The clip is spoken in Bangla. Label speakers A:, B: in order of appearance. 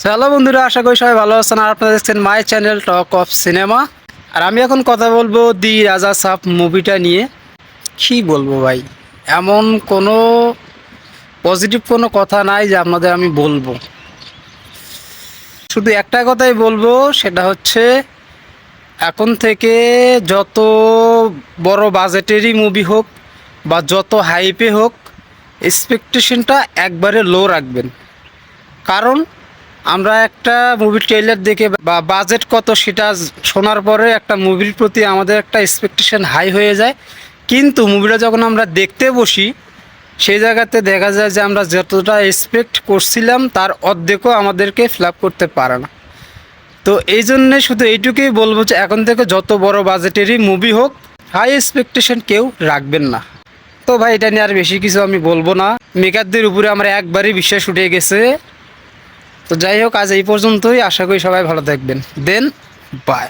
A: হ্যালো বন্ধুরা, আশা করি সবাই ভালো আছেন। আর আপনারা দেখছেন my channel talk of cinema. আর আমি এখন কথা বলবো দি রাজা সাব মুভিটা নিয়ে। কি বলবো ভাই, এমন কোনো পজিটিভ কোনো কথা নাই যে আপনাদের আমি বলবো। শুধু একটা কথাই বলবো, সেটা হচ্ছে এখন থেকে যত বড় বাজেটেরই মুভি হোক বা যত হাইপে হোক, এক্সপেকটেশনটা একবারে লো রাখবেন। কারণ আমরা একটা মুভির ট্রেলার দেখে বা বাজেট কত সেটা শোনার পরে একটা মুভির প্রতি আমাদের একটা এক্সপেকটেশন হাই হয়ে যায়, কিন্তু মুভিটা যখন আমরা দেখতে বসি সেই জায়গাতে দেখা যায় যে আমরা যতটা এক্সপেক্ট করছিলাম তার অর্ধেকও আমাদেরকে ফিল আপ করতে পারে না। তো এই জন্যে শুধু এইটুকুই বলবো যে এখন থেকে যত বড় বাজেটেরই মুভি হোক, হাই এক্সপেকটেশন কেউ রাখবেন না। তো ভাই, এটা নিয়ে আর বেশি কিছু আমি বলবো না। মেকারদের উপরে আমার একবারই বিশ্বাস উঠে গেছে। তো যাই হোক, আজ এই পর্যন্তই। আশা করি সবাই ভালো থাকবেন। দেন বাই।